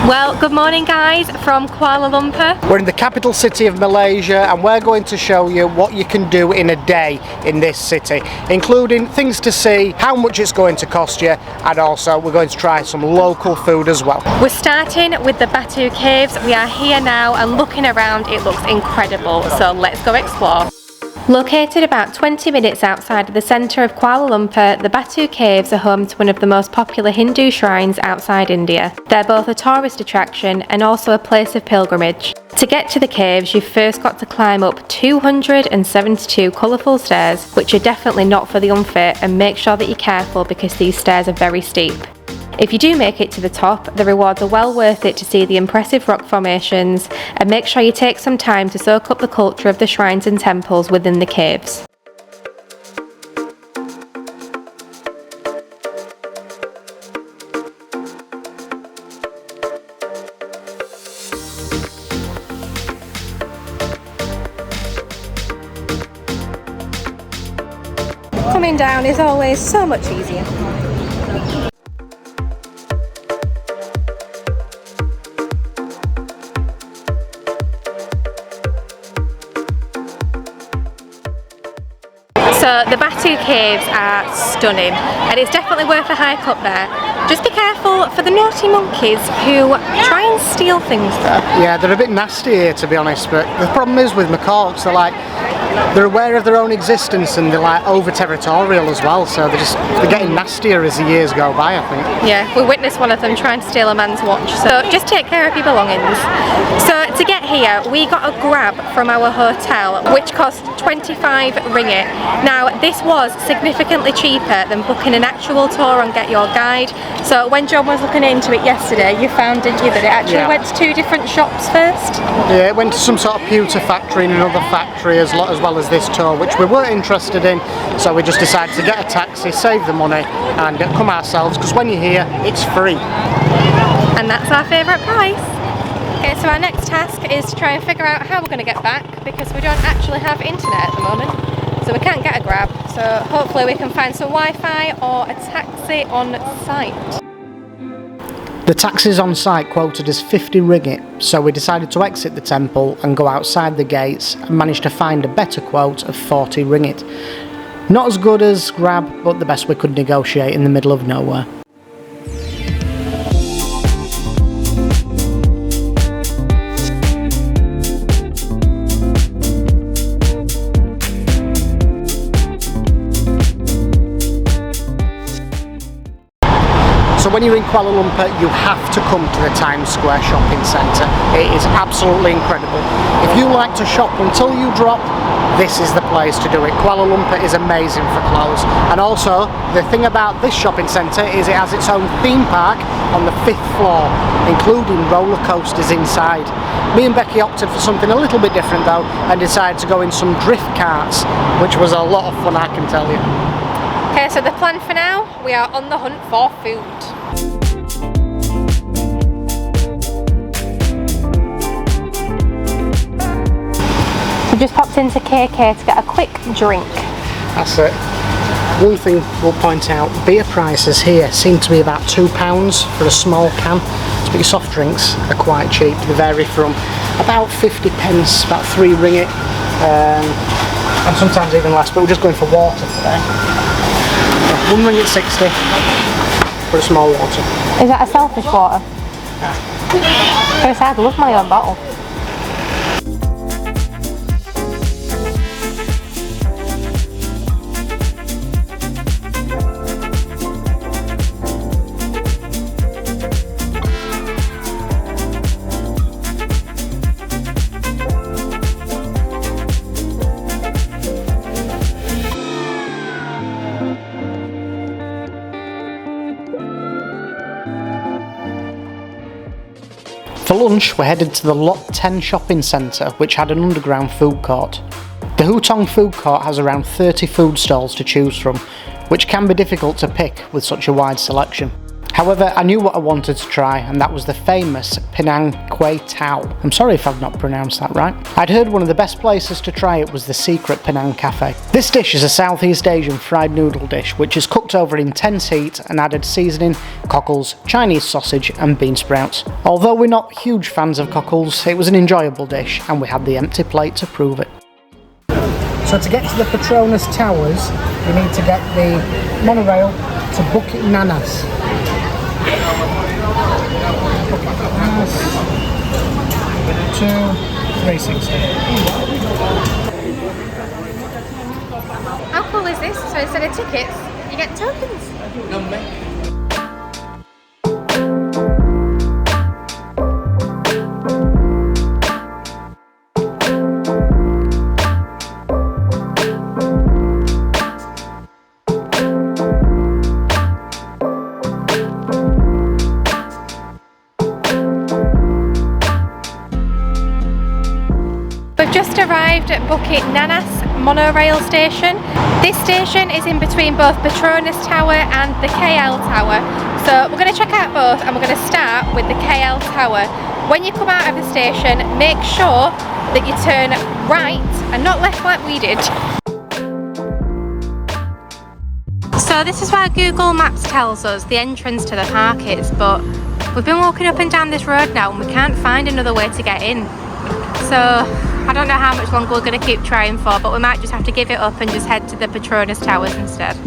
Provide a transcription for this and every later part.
Well, good morning guys from Kuala Lumpur. We're in the capital city of Malaysia and we're going to show you what you can do in a day in this city, including things to see, how much it's going to cost you, and also we're going to try some local food as well. We're starting with the Batu Caves. We are here now and looking around, it looks incredible, so let's go explore. Located about 20 minutes outside of the centre of Kuala Lumpur, the Batu Caves are home to one of the most popular Hindu shrines outside India. They're both a tourist attraction and also a place of pilgrimage. To get to the caves, you've first got to climb up 272 colourful stairs, which are definitely not for the unfit, and make sure that you're careful because these stairs are very steep. If you do make it to the top, the rewards are well worth it to see the impressive rock formations, and make sure you take some time to soak up the culture of the shrines and temples within the caves. Coming down is always so much easier. So the Batu Caves are stunning and it's definitely worth a hike up there. Just be careful for the naughty monkeys who try and steal things though. Yeah, they're a bit nasty here to be honest, but the problem is with macaques, they're aware of their own existence and they're like over territorial as well, so they're getting nastier as the years go by, I think. Yeah, we witnessed one of them trying to steal a man's watch, so just take care of your belongings. So to get here we got a grab from our hotel which cost 25 ringgit. Now this was significantly cheaper than booking an actual tour on Get Your Guide. So when John was looking into it yesterday, you found, didn't you, that it actually went to two different shops first? Yeah, it went to some sort of pewter factory and another factory as well as this tour, which we weren't interested in, so we just decided to get a taxi, save the money and come ourselves, because when you're here it's free. And that's our favourite price. Okay, so our next task is to try and figure out how we're going to get back, because we don't actually have internet at the moment, so we can't get a grab, so hopefully we can find some Wi-Fi or a taxi on site. The taxis on site quoted as 50 ringgit, so we decided to exit the temple and go outside the gates and managed to find a better quote of 40 ringgit. Not as good as Grab, but the best we could negotiate in the middle of nowhere. So when you're in Kuala Lumpur, you have to come to the Times Square shopping centre. It is absolutely incredible. If you like to shop until you drop, this is the place to do it. Kuala Lumpur is amazing for clothes. And also, the thing about this shopping centre is it has its own theme park on the 5th floor, including roller coasters inside. Me and Becky opted for something a little bit different though, and decided to go in some drift carts, which was a lot of fun, I can tell you. Okay, so the plan for now, we are on the hunt for food. We just popped into KK to get a quick drink. That's it. One thing we'll point out, beer prices here seem to be about £2 for a small can, but your soft drinks are quite cheap. They vary from about 50 pence, about 3 ringgit, and sometimes even less, but we're just going for water today. 1 ringgit 60 for a small water. Is that a selfish water? Chris, I'd love my own bottle. For lunch, we're headed to the Lot 10 shopping centre, which had an underground food court. The Hutong food court has around 30 food stalls to choose from, which can be difficult to pick with such a wide selection. However, I knew what I wanted to try, and that was the famous Penang Kueh Tao. I'm sorry if I've not pronounced that right. I'd heard one of the best places to try it was the secret Penang Cafe. This dish is a Southeast Asian fried noodle dish which is cooked over intense heat and added seasoning, cockles, Chinese sausage and bean sprouts. Although we're not huge fans of cockles, it was an enjoyable dish and we had the empty plate to prove it. So to get to the Petronas Towers, you need to get the monorail to Bukit Nanas. To 360. How cool is this? So instead of tickets, you get tokens. We've just arrived at Bukit Nanas monorail station. This station is in between both Petronas Tower and the KL Tower. So we're going to check out both and we're going to start with the KL Tower. When you come out of the station, make sure that you turn right and not left like we did. So this is where Google Maps tells us the entrance to the park is, but we've been walking up and down this road now and we can't find another way to get in. So I don't know how much longer we're going to keep trying for, but we might just have to give it up and just head to the Petronas Towers instead.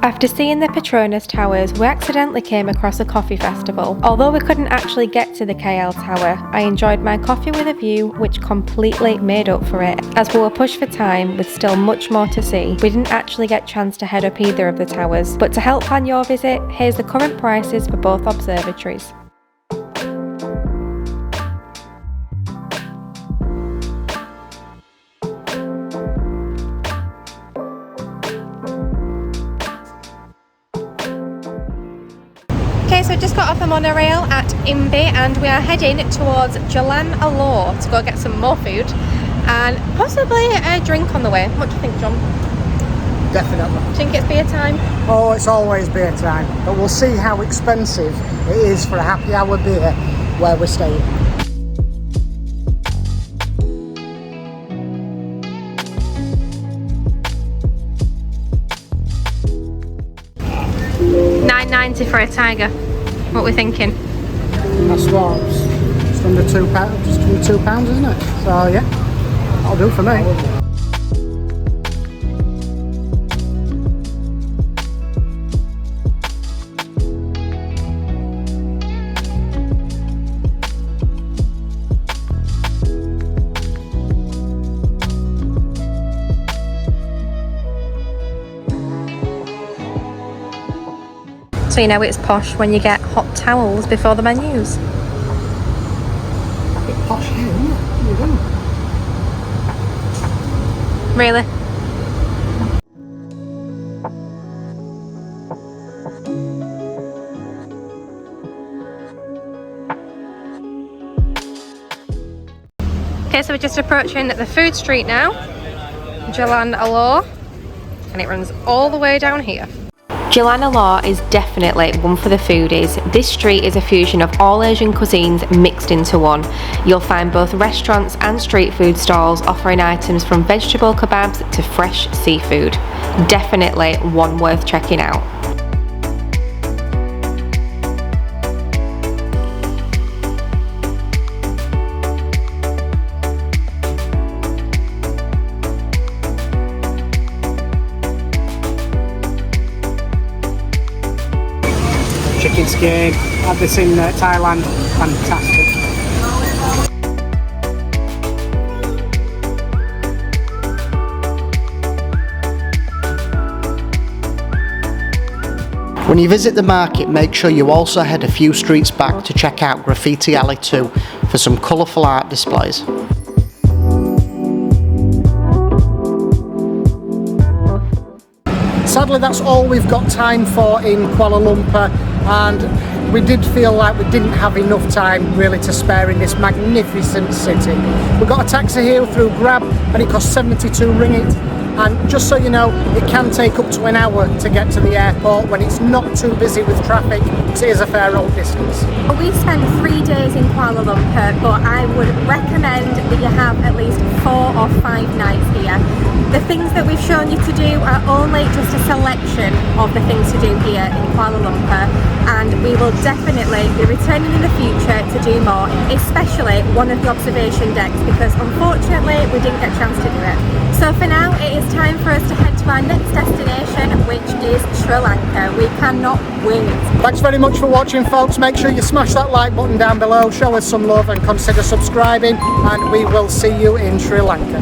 After seeing the Petronas Towers, we accidentally came across a coffee festival. Although we couldn't actually get to the KL Tower, I enjoyed my coffee with a view which completely made up for it. As we were pushed for time with still much more to see, we didn't actually get a chance to head up either of the towers. But to help plan your visit, here's the current prices for both observatories. Okay, so just got off the monorail at Imbi and we are heading towards Jalan Alor to go get some more food and possibly a drink on the way. What do you think, John? Definitely. Do you think it's beer time? Oh, it's always beer time, but we'll see how expensive it is for a happy hour beer where we're staying. £9.90 for a tiger. What are we thinking? That's what, it's under £2, just under £2, isn't it? So yeah, that'll do for me. So you know it's posh when you get hot towels before the menus. A bit posh here, isn't it? What are you doing? Really? Okay, so we're just approaching the food street now, Jalan Alor, and it runs all the way down here. Jalan Alor is definitely one for the foodies. This street is a fusion of all Asian cuisines mixed into one. You'll find both restaurants and street food stalls offering items from vegetable kebabs to fresh seafood. Definitely one worth checking out. Chicken skin, had this in Thailand, fantastic. When you visit the market, make sure you also head a few streets back to check out Graffiti Alley 2 for some colourful art displays. Sadly, that's all we've got time for in Kuala Lumpur, and we did feel like we didn't have enough time really to spare in this magnificent city. We got a taxi here through Grab and it cost 72 ringgit. And just so you know, it can take up to an hour to get to the airport when it's not too busy with traffic. It is a fair old distance. We spent 3 days in Kuala Lumpur, but I would recommend that you have at least 4 or 5 nights here. The things that we've shown you to do are only just a selection of the things to do here in Kuala Lumpur, and we will definitely be returning in the future to do more, especially one of the observation decks, because unfortunately we didn't get a chance to do it. So for now, it is time for us to head to our next destination, which is Sri Lanka. We cannot wait. Thanks very much for watching, folks. Make sure you smash that like button down below, show us some love and consider subscribing, and we will see you in Sri Lanka.